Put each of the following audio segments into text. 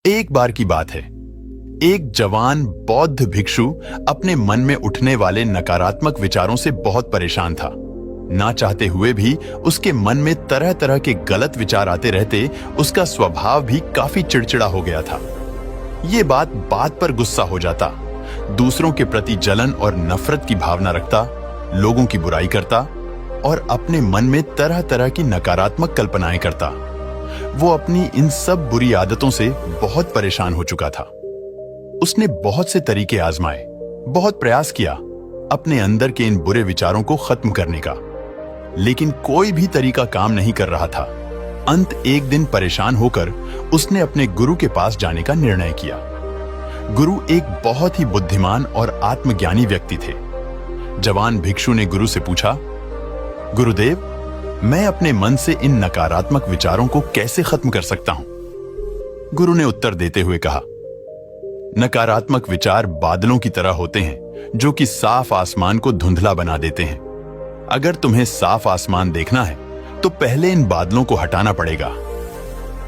एक बार की बात है, एक जवान बौद्ध भिक्षु अपने मन में उठने वाले नकारात्मक विचारों से बहुत परेशान था। ना चाहते हुए भी उसके मन में तरह तरह के गलत विचार आते रहते उसका स्वभाव भी काफी चिड़चिड़ा हो गया था। ये बात पर गुस्सा हो जाता, दूसरों के प्रति जलन और नफरत की भावना रखता, लोगों की बुराई करता और अपने मन में तरह तरह की नकारात्मक कल्पनाएं करता। वो अपनी इन सब बुरी आदतों से बहुत परेशान हो चुका था। उसने बहुत से तरीके आजमाए, बहुत प्रयास किया अपने अंदर के इन बुरे विचारों को खत्म करने का, लेकिन कोई भी तरीका काम नहीं कर रहा था। अंत एक दिन परेशान होकर उसने अपने गुरु के पास जाने का निर्णय किया। गुरु एक बहुत ही बुद्धिमान और आत्मज्ञानी व्यक्ति थे। जवान भिक्षु ने गुरु से पूछा, गुरुदेव, मैं अपने मन से इन नकारात्मक विचारों को कैसे खत्म कर सकता हूं? गुरु ने उत्तर देते हुए कहा, नकारात्मक विचार बादलों की तरह होते हैं जो कि साफ आसमान को धुंधला बना देते हैं। अगर तुम्हें साफ आसमान देखना है तो पहले इन बादलों को हटाना पड़ेगा।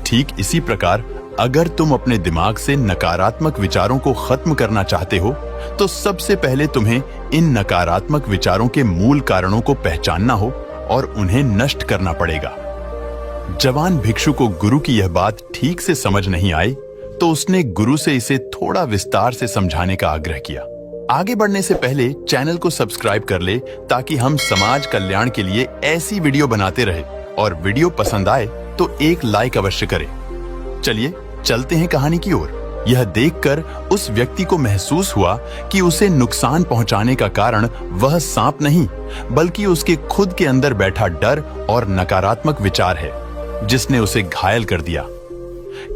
ठीक इसी प्रकार अगर तुम अपने दिमाग से नकारात्मक विचारों को खत्म करना चाहते हो तो सबसे पहले तुम्हें इन नकारात्मक विचारों के मूल कारणों को पहचानना हो और उन्हें नष्ट करना पड़ेगा। जवान भिक्षु को गुरु की यह बात ठीक से समझ नहीं आई तो उसने गुरु से इसे थोड़ा विस्तार से समझाने का आग्रह किया। आगे बढ़ने से पहले चैनल को सब्सक्राइब कर ले ताकि हम समाज कल्याण के लिए ऐसी वीडियो बनाते रहे, और वीडियो पसंद आए तो एक लाइक अवश्य करें। चलिए चलते हैं कहानी की ओर। यह देखकर उस व्यक्ति को महसूस हुआ कि उसे नुकसान पहुंचाने का कारण वह सांप नहीं बल्कि उसके खुद के अंदर बैठा डर और नकारात्मक विचार है, जिसने उसे घायल कर दिया।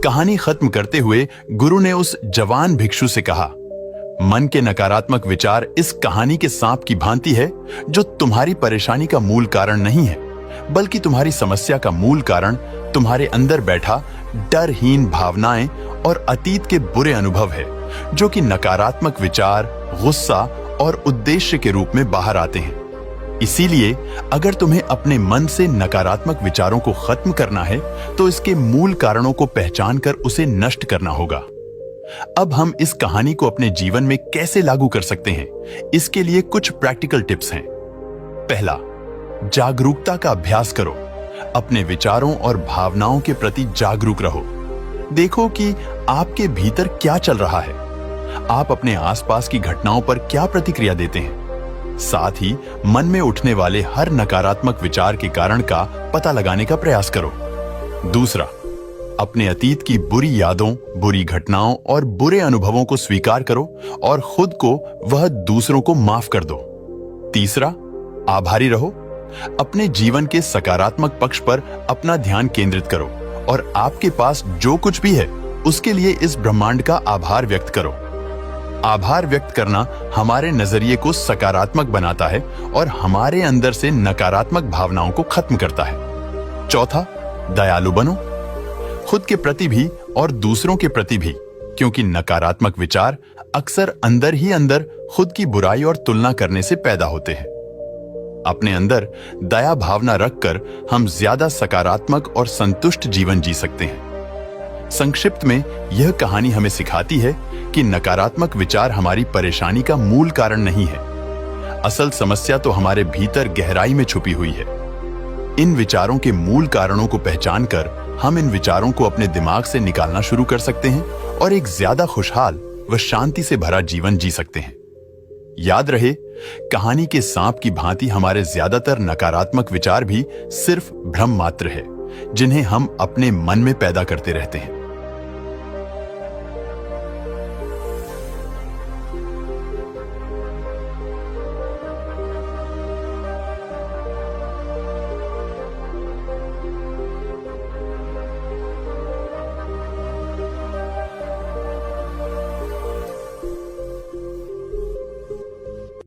कहानी खत्म करते हुए गुरु ने उस जवान भिक्षु से कहा, मन के नकारात्मक विचार इस कहानी के सांप की भांति है जो तुम्हारी परेशानी का मूल कारण नहीं है, बल्कि तुम्हारी समस्या का मूल कारण तुम्हारे अंदर बैठा डरहीन भावनाएं और अतीत के बुरे अनुभव है, जो कि नकारात्मक विचार, गुस्सा और उद्देश्य के रूप में बाहर आते हैं। इसीलिए अगर तुम्हें अपने मन से नकारात्मक विचारों को खत्म करना है तो इसके मूल कारणों को पहचानकर उसे नष्ट करना होगा। अब हम इस कहानी को अपने जीवन में कैसे लागू कर सकते हैं, इसके लिए कुछ प्रैक्टिकल टिप्स हैं। पहला, जागरूकता का अभ्यास करो। अपने विचारों और भावनाओं के प्रति जागरूक रहो। देखो कि आपके भीतर क्या चल रहा है। आप अपने आसपास की घटनाओं पर क्या प्रतिक्रिया देते हैं। साथ ही मन में उठने वाले हर नकारात्मक विचार के कारण का पता लगाने का प्रयास करो। दूसरा, अपने अतीत की बुरी यादों, बुरी घटनाओं और बुरे अनुभवों को स्वीकार करो और खुद को वह दूसरों को माफ कर दो। तीसरा, आभारी रहो। अपने जीवन के सकारात्मक पक्ष पर अपना ध्यान केंद्रित करो और आपके पास जो कुछ भी है उसके लिए इस ब्रह्मांड का आभार व्यक्त करो। आभार व्यक्त करना हमारे नजरिए को सकारात्मक बनाता है और हमारे अंदर से नकारात्मक भावनाओं को खत्म करता है। चौथा, दयालु बनो, खुद के प्रति भी और दूसरों के प्रति भी, क्योंकि नकारात्मक विचार अक्सर अंदर ही अंदर खुद की बुराई और तुलना करने से पैदा होते हैं। अपने अंदर दया भावना रखकर हम ज्यादा सकारात्मक और संतुष्ट जीवन जी सकते हैं। संक्षिप्त में यह कहानी हमें सिखाती है कि नकारात्मक विचार हमारी परेशानी का मूल कारण नहीं है। असल समस्या तो हमारे भीतर गहराई में छुपी हुई है। इन विचारों के मूल कारणों को पहचानकर हम इन विचारों को अपने दिमाग से निकालना शुरू कर सकते हैं और एक ज्यादा खुशहाल व शांति से भरा जीवन जी सकते हैं। याद रहे, कहानी के सांप की भांति हमारे ज्यादातर नकारात्मक विचार भी सिर्फ भ्रम मात्र है, जिन्हें हम अपने मन में पैदा करते रहते हैं।